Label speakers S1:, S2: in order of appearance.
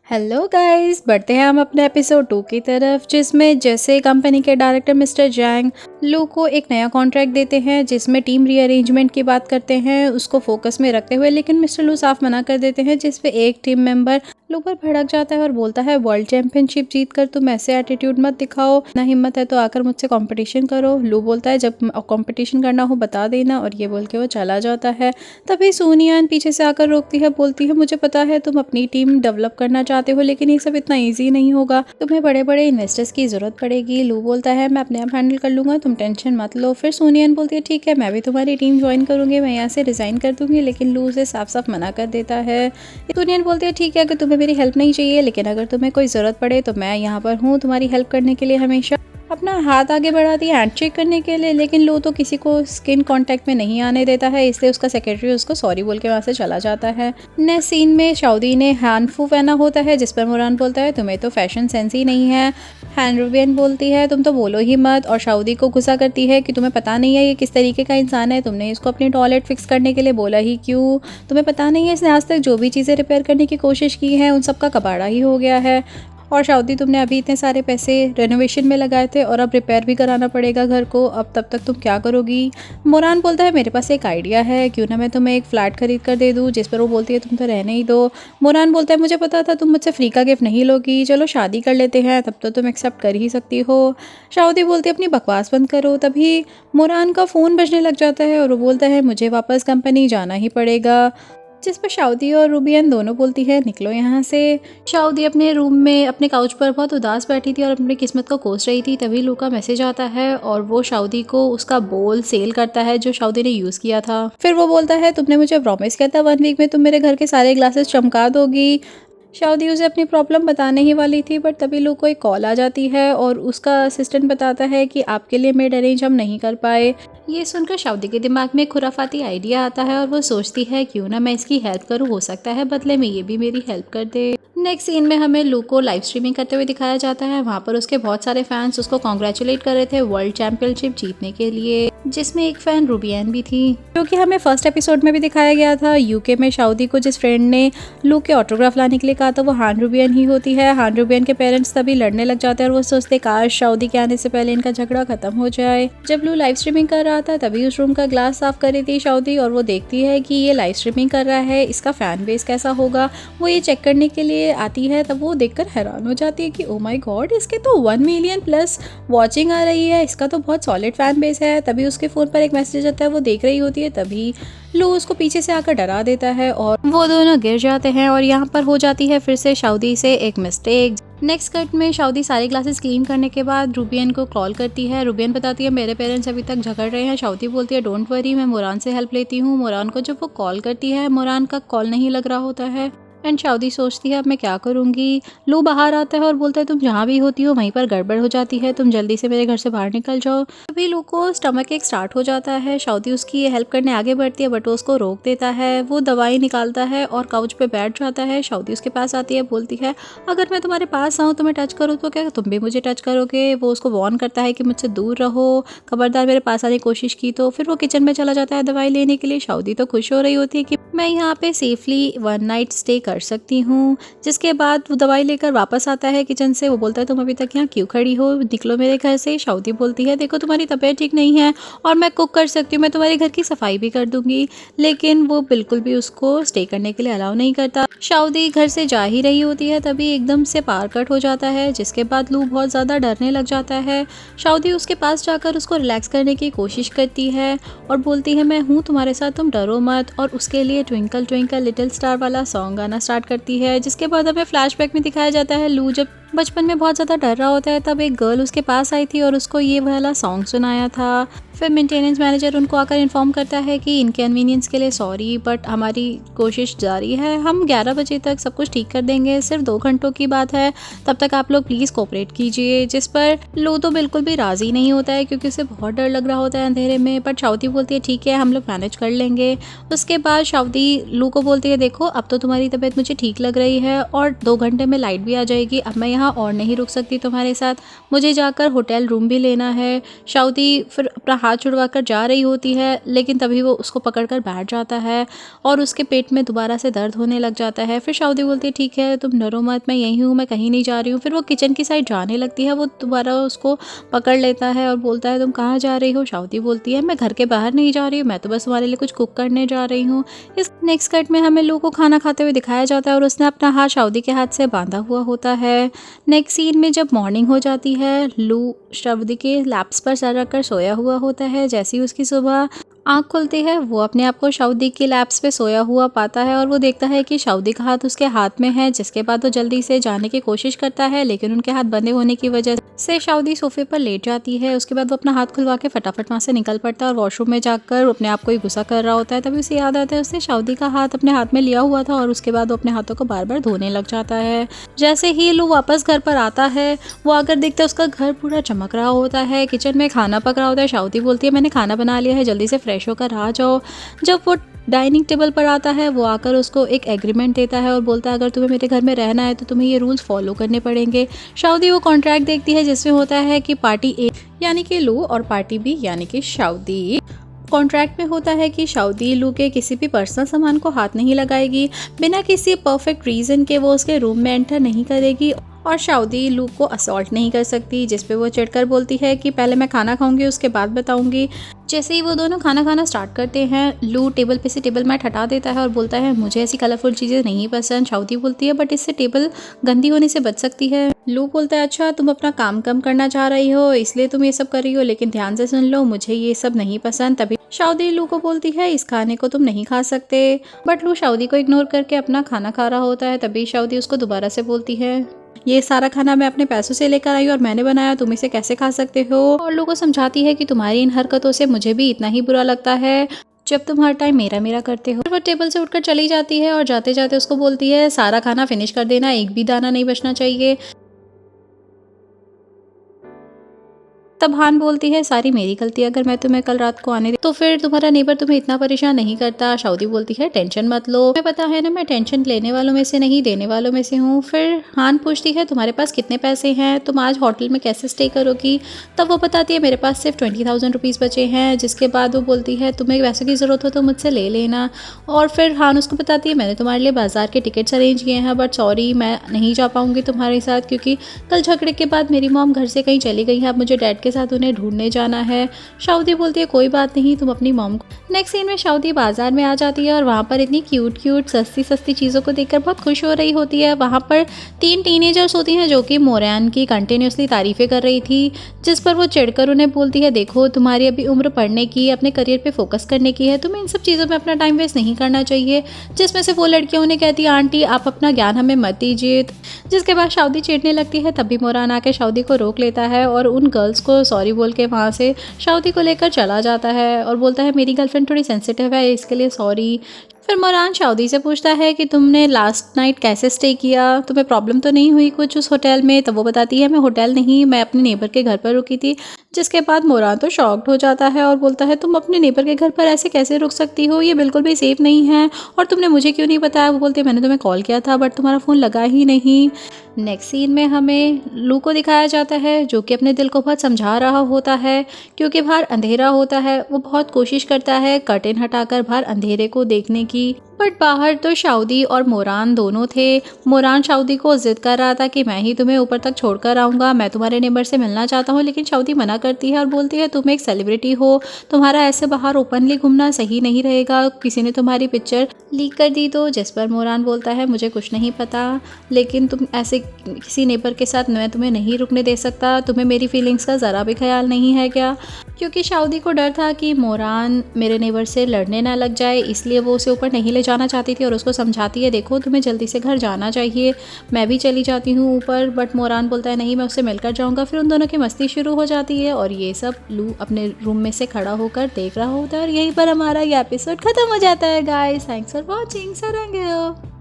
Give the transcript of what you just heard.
S1: Hello guys, बढ़ते हैं हम अपने एपिसोड 2 की तरफ, जिसमें जैसे कंपनी के डायरेक्टर मिस्टर जैंग लू को एक नया कॉन्ट्रैक्ट देते हैं जिसमें टीम रीअरेंजमेंट की बात करते हैं उसको फोकस में रखते हुए, लेकिन मिस्टर लू साफ मना कर देते हैं, जिस पे एक टीम मेंबर लू पर भड़क जाता है और बोलता है वर्ल्ड चैंपियनशिप जीत कर तुम ऐसे एटीट्यूड मत दिखाओ, ना हिम्मत है तो आकर मुझसे कंपटीशन करो। लू बोलता है जब कंपटीशन करना हो बता देना, और ये बोल के वो चला जाता है। तभी सोनियान पीछे से आकर रोकती है, बोलती है मुझे पता है तुम अपनी टीम डेवलप करना चाहते हो, लेकिन ये सब इतना इजी नहीं होगा, तुम्हें बड़े बड़े इन्वेस्टर्स की जरूरत पड़ेगी। लू बोलता है मैं अपने आप हैंडल कर लूंगा, तुम टेंशन मत लो। फिर सोनियान बोलती है ठीक है, मैं भी तुम्हारी टीम ज्वाइन करूंगी, मैं यहाँ से रिजाइन कर दूंगी, लेकिन लू उसे साफ साफ मना कर देता है। सोनियान बोलती है ठीक है, अगर तुम्हें मेरी हेल्प नहीं चाहिए, लेकिन अगर तुम्हें कोई ज़रूरत पड़े तो मैं यहाँ पर हूँ तुम्हारी हेल्प करने के लिए हमेशा। अपना हाथ आगे बढ़ाती है हैंडशेक करने के लिए, लेकिन लो तो किसी को स्किन कांटेक्ट में नहीं आने देता है, इसलिए उसका सेक्रेटरी उसको सॉरी बोल के वहाँ से चला जाता है। नेक्स्ट सीन में शाउदी ने हानफू पहना होता है, जिस पर मोरान बोलता है तुम्हें तो फैशन सेंस ही नहीं है। हैनरुबियन बोलती है तुम तो बोलो ही मत, और शाउदी को गुस्सा करती है कि तुम्हें पता नहीं है ये किस तरीके का इंसान है, तुमने इसको अपनी टॉयलेट फिक्स करने के लिए बोला ही क्यों, तुम्हें पता नहीं है इसने आज तक जो भी चीज़ें रिपेयर करने की कोशिश की है उन सब का कबाड़ा ही हो गया है, और शाउदी तुमने अभी इतने सारे पैसे रेनोवेशन में लगाए थे और अब रिपेयर भी कराना पड़ेगा घर को, अब तब तक तुम क्या करोगी। मोरान बोलता है मेरे पास एक आइडिया है, क्यों ना मैं तुम्हें एक फ्लैट खरीद कर दे दूँ, जिस पर वो बोलती है तुम तो रहने ही दो। मोरान बोलता है मुझे पता था तुम मुझसे फ्री का गिफ्ट नहीं लोगी, चलो शादी कर लेते हैं, तब तो तुम एक्सेप्ट कर ही सकती हो। शाउदी बोलती है अपनी बकवास बंद करो। तभी मोरान का फ़ोन बजने लग जाता है और वो बोलता है मुझे वापस कंपनी जाना ही पड़ेगा, जिस पर शाउदी और रूबियन दोनों बोलती है निकलो यहाँ से। शाउदी अपने रूम में अपने काउच पर बहुत उदास बैठी थी और अपनी किस्मत को कोस रही थी, तभी लू का मैसेज आता है और वो शाउदी को उसका बोल सेल करता है जो शाउदी ने यूज़ किया था। फिर वो बोलता है तुमने मुझे प्रॉमिस किया था 1 वीक में तुम मेरे घर के सारे ग्लासेस चमका दोगी। शाउदी उसे अपनी प्रॉब्लम बताने ही वाली थी, बट तभी लू को एक कॉल आ जाती है और उसका असिस्टेंट बताता है कि आपके लिए मेड अरेंज हम नहीं कर पाए। ये सुनकर शाउदी के दिमाग में खुराफाती आइडिया आता है और वो सोचती है क्यों ना मैं इसकी हेल्प करूँ, हो सकता है बदले में ये भी मेरी हेल्प कर दे। नेक्स्ट सीन में हमें लू को लाइव स्ट्रीमिंग करते हुए दिखाया जाता है, वहाँ पर उसके बहुत सारे फैंस उसको कॉन्ग्रेचुलेट कर रहे थे वर्ल्ड चैंपियनशिप जीतने के लिए, जिसमें एक फैन रूबियन भी थी, जो कि हमें फर्स्ट एपिसोड में भी दिखाया गया था। यूके में शाउदी को जिस फ्रेंड ने लू के ऑटोग्राफ लाने के लिए कहा था वो हान रूबियन ही होती है। हान रूबियन के पेरेंट्स तभी लड़ने लग जाते हैं और वो सोचते काश शाउदी के आने से पहले इनका झगड़ा खत्म हो जाए। जब लू लाइव स्ट्रीमिंग कर रहा था तभी उस रूम का ग्लास साफ कर रही थी शाउदी, और वो देखती है कि ये लाइव स्ट्रीमिंग कर रहा है, इसका फैन बेस कैसा होगा। वो ये चेक करने के लिए आती है, तब वो देखकर हैरान हो जाती है कि ओ माय गॉड, इसके तो 1 मिलियन प्लस वॉचिंग आ रही है, इसका तो बहुत सॉलिड फैन बेस है। तभी उसके फ़ोन पर एक मैसेज आता है, वो देख रही होती है, तभी लू उसको पीछे से आकर डरा देता है और वो दोनों गिर जाते हैं, और यहाँ पर हो जाती है फिर से शाउदी से एक मिस्टेक। नेक्स्ट कट में शाउदी सारे ग्लासेस क्लीन करने के बाद रूबियन को कॉल करती है। रूबियन बताती है मेरे पेरेंट्स अभी तक झगड़ रहे हैं। शाउदी बोलती है डोंट वरी, मैं मोरान से हेल्प लेती हूँ। मोरान को जब वो कॉल करती है मोरान का कॉल नहीं लग रहा होता है, एंड शाउदी सोचती है अब मैं क्या करूँगी। लू बाहर आता है और बोलता है तुम जहाँ भी होती हो वहीं पर गड़बड़ हो जाती है, तुम जल्दी से मेरे घर से बाहर निकल जाओ। तभी लू को स्टमक एक स्टार्ट हो जाता है। शाउदी उसकी हेल्प करने आगे बढ़ती है बट वो उसको रोक देता है। वो दवाई निकालता है और काउच पे बैठ जाता है। शाउदी उसके पास आती है, बोलती है अगर मैं तुम्हारे पास आऊँ तो मैं टच करूँ तो क्या तुम भी मुझे टच करोगे। वो उसको वार्न करता है कि मुझसे दूर रहो, खबरदार मेरे पास आने की कोशिश की तो। फिर वो किचन में चला जाता है दवाई लेने के लिए। शाउदी तो खुश हो रही होती है कि मैं यहाँ पे सेफली 1 नाइट स्टे कर सकती हूँ। जिसके बाद वो दवाई लेकर वापस आता है किचन से। वो बोलता है तुम अभी तक यहाँ क्यों खड़ी हो, निकलो मेरे घर से। शाउदी बोलती है देखो तुम्हारी तबीयत ठीक नहीं है और मैं कुक कर सकती हूँ, मैं तुम्हारे घर की सफाई भी कर दूंगी, लेकिन वो बिल्कुल भी उसको स्टे करने के लिए अलाउ नहीं करता। शाउदी घर से जा ही रही होती है, तभी एकदम से पावर कट हो जाता है, जिसके बाद लू बहुत ज़्यादा डरने लग जाता है। शाउदी उसके पास जाकर उसको रिलैक्स करने की कोशिश करती है और बोलती है मैं हूँ तुम्हारे साथ, तुम डरो मत, और उसके लिए ट्विंकल ट्विंकल लिटिल स्टार वाला सॉन्ग गाना स्टार्ट करती है। जिसके बाद हमें फ्लैशबैक में दिखाया जाता है लू जब बचपन में बहुत ज़्यादा डर रहा होता है, तब एक गर्ल उसके पास आई थी और उसको ये वाला सॉन्ग सुनाया था। फिर मेंटेनेंस मैनेजर उनको आकर इन्फॉर्म करता है कि इनकन्वीनियंस के लिए सॉरी, बट हमारी कोशिश जारी है, हम 11 बजे तक सब कुछ ठीक कर देंगे, सिर्फ 2 घंटों की बात है, तब तक आप लोग प्लीज़ कोऑपरेट कीजिए। जिस पर लू तो बिल्कुल भी राज़ी नहीं होता है क्योंकि उसे बहुत डर लग रहा होता है अंधेरे में, बट शाउदी बोलती है ठीक है हम लोग मैनेज कर लेंगे। उसके बाद शाउदी लू को बोलती है देखो अब तो तुम्हारी तबीयत मुझे ठीक लग रही है और 2 घंटे में लाइट भी आ जाएगी, अब मैं यहाँ यहाँ और नहीं रुक सकती तुम्हारे साथ, मुझे जाकर होटल रूम भी लेना है। शाउदी फिर अपना हाथ छुड़वा कर जा रही होती है, लेकिन तभी वो उसको पकड़ कर बैठ जाता है और उसके पेट में दोबारा से दर्द होने लग जाता है। फिर शाउदी बोलती है ठीक है तुम डरो मत, मैं यहीं हूँ, मैं कहीं नहीं जा रही हूँ। फिर वो किचन की साइड जाने लगती है, वो दोबारा उसको पकड़ लेता है और बोलता है तुम कहाँ जा रही हो। शाउदी बोलती है मैं घर के बाहर नहीं जा रही हूँ, मैं तो बस तुम्हारे लिए कुछ कुक करने जा रही हूँ। इस नेक्स्ट कट में हमें लू को खाना खाते हुए दिखाया जाता है और उसने अपना हाथ शाउदी के हाथ से बांधा हुआ होता है। नेक्स्ट सीन में जब मॉर्निंग हो जाती है, लू शाउदी के लैप्स पर सर रखकर सोया हुआ होता है। जैसे ही उसकी सुबह आँख खुलती है, वो अपने आप को शाउदी के लैप्स पे सोया हुआ पाता है और वो देखता है कि शाउदी का हाथ उसके हाथ में है। जिसके बाद वो जल्दी से जाने की कोशिश करता है, लेकिन उनके हाथ बंधे होने की वजह से शाउदी सोफे पर लेट जाती है। उसके बाद वो अपना हाथ खुलवा के फटाफट वहाँ से निकल पड़ता है और वॉशरूम में जाकर अपने आप को ही गुस्सा कर रहा होता है। तभी उसे याद आता है उसने शाउदी का हाथ अपने हाथ में लिया हुआ था और उसके बाद वो अपने हाथों को बार बार धोने लग जाता है। जैसे ही लू वापस घर पर आता है, वो आकर देखता है उसका घर पूरा चमक रहा होता है, किचन में खाना पक रहा होता है। शाउदी बोलती है मैंने खाना बना लिया है, जल्दी से फ्रेश होकर आ जाओ। जब वो डाइनिंग टेबल पर आता है, वो आकर उसको एक एग्रीमेंट देता है और बोलता है अगर तुम्हें मेरे घर में रहना है तो तुम्हें ये रूल्स फॉलो करने पड़ेंगे। शाउदी वो कॉन्ट्रैक्ट देखती है जिसमें होता है कि पार्टी ए यानी कि लू और पार्टी बी यानी कि शाउदी, कॉन्ट्रैक्ट में होता है कि शाउदी लू के किसी भी पर्सनल सामान को हाथ नहीं लगाएगी, बिना किसी परफेक्ट रीज़न के वो उसके रूम में एंटर नहीं करेगी और शाउदी लू को असॉल्ट नहीं कर सकती। जिस पे वो चिढ़कर बोलती है कि पहले मैं खाना खाऊंगी उसके बाद बताऊंगी। जैसे ही वो दोनों खाना खाना स्टार्ट करते हैं, लू टेबल पे से टेबल मैट हटा देता है और बोलता है मुझे ऐसी कलरफुल चीज़ें नहीं पसंद। शाउदी बोलती है बट इससे टेबल गंदी होने से बच सकती है। लू बोलता है अच्छा तुम अपना काम कम करना चाह रही हो इसलिए तुम ये सब कर रही हो, लेकिन ध्यान से सुन लो मुझे ये सब नहीं पसंद। तभी शाउदी लू को बोलती है इस खाने को तुम नहीं खा सकते, बट लू शाउदी को इग्नोर करके अपना खाना खा रहा होता है। तभी शाउदी उसको दोबारा से बोलती है ये सारा खाना मैं अपने पैसों से लेकर आई और मैंने बनाया, तुम इसे कैसे खा सकते हो। और लोगों को समझाती है कि तुम्हारी इन हरकतों से मुझे भी इतना ही बुरा लगता है जब तुम हर टाइम मेरा मेरा करते हो। वो टेबल से उठकर चली जाती है और जाते जाते उसको बोलती है सारा खाना फिनिश कर देना, एक भी दाना नहीं बचना चाहिए। तब हान बोलती है सारी मेरी गलती, अगर मैं तुम्हें कल रात को आने दे तो फिर तुम्हारा नेबर तुम्हें इतना परेशान नहीं करता। शाउदी बोलती है टेंशन मत लो, मैं पता है ना मैं टेंशन लेने वालों में से नहीं देने वालों में से हूँ। फिर हान पूछती है तुम्हारे पास कितने पैसे हैं, तुम आज होटल में कैसे स्टे करोगी। तब वो बताती है मेरे पास सिर्फ 20,000 रुपीज़ बचे हैं। जिसके बाद वो बोलती है तुम्हें पैसों की ज़रूरत हो तो मुझसे ले लेना। और फिर हान उसको बताती है मैंने तुम्हारे लिए बाजार के टिकट्स अरेंज किए हैं, बट सॉरी मैं नहीं जा पाऊँगी तुम्हारे साथ क्योंकि कल झगड़े के बाद मेरी मॉम घर से कहीं चली गई है, अब मुझे डैड के साथ उन्हें ढूंढने जाना है। शाउदी बोलती है कोई बात नहीं, तुम अपनी मॉम को। नेक्स्ट सीन में शाउदी बाजार में आ जाती है और वहाँ पर इतनी क्यूट क्यूट सस्ती सस्ती चीज़ों को देखकर बहुत खुश हो रही होती है। वहाँ पर 3 टीनेजर्स होती हैं जो कि मोरैन की कंटिन्यूसली तारीफ़ें कर रही थी, जिस पर वो चिढ़कर उन्हें बोलती है देखो तुम्हारी अभी उम्र पढ़ने की, अपने करियर पे फोकस करने की है, तुम्हें इन सब चीज़ों में अपना टाइम वेस्ट नहीं करना चाहिए। जिसमें से वो लड़कियाँ उन्हें कहती है आंटी आप अपना ज्ञान हमें मत दीजिए। जिसके बाद शाउदी चिढ़ने लगती है, तभी मोरान आके शाउदी को रोक लेता है और उन गर्ल्स को सॉरी बोल के वहाँ से शाउदी को लेकर चला जाता है और बोलता है मेरी गर्लफ्रेंड थोड़ी सेंसिटिव है इसके लिए सॉरी। फिर मोरान शाउदी से पूछता है कि तुमने लास्ट नाइट कैसे स्टे किया, तुम्हें प्रॉब्लम तो नहीं हुई कुछ उस होटल में। तब वो बताती है मैं होटल नहीं, मैं अपने नेबर के घर पर रुकी थी। जिसके बाद मोरान तो शॉक्ड हो जाता है और बोलता है तुम अपने नेबर के घर पर ऐसे कैसे रुक सकती हो, ये बिल्कुल भी सेफ नहीं है और तुमने मुझे क्यों नहीं बताया। वो बोलती है मैंने तुम्हें कॉल किया था बट तुम्हारा फ़ोन लगा ही नहीं। नेक्स्ट सीन में हमें लू को दिखाया जाता है जो कि अपने दिल को बहुत समझा रहा होता है क्योंकि बाहर अंधेरा होता है। वो बहुत कोशिश करता है कर्टेन हटाकर बाहर अंधेरे को देखने की, बट बाहर तो शाउदी और मोरान दोनों थे। मोरान शाउदी को जिद कर रहा था कि मैं ही तुम्हें ऊपर तक छोड़कर आऊँगा, मैं तुम्हारे नेबर से मिलना चाहता हूँ, लेकिन शाउदी मना करती है और बोलती है तुम एक सेलिब्रिटी हो, तुम्हारा ऐसे बाहर ओपनली घूमना सही नहीं रहेगा, किसी ने तुम्हारी पिक्चर लीक कर दी तो। जिस पर मोरान बोलता है मुझे कुछ नहीं पता, लेकिन तुम ऐसे किसी नेबर के साथ मैं तुम्हें नहीं रुकने दे सकता, तुम्हें मेरी फीलिंग्स का ज़रा भी ख्याल नहीं है क्या। क्योंकि शाउदी को डर था कि मोरान मेरे नेबर से लड़ने ना लग जाए, इसलिए वो उसे ऊपर नहीं ले जाना चाहती थी और उसको समझाती है देखो तुम्हें जल्दी से घर जाना चाहिए, मैं भी चली जाती हूँ ऊपर। बट मोरान बोलता है नहीं मैं उससे मिलकर जाऊँगा। फिर उन दोनों की मस्ती शुरू हो जाती है और ये सब लू अपने रूम में से खड़ा होकर देख रहा होता है और यहीं पर हमारा ये एपिसोड ख़त्म हो जाता है। Guys thanks for watching, Sarang.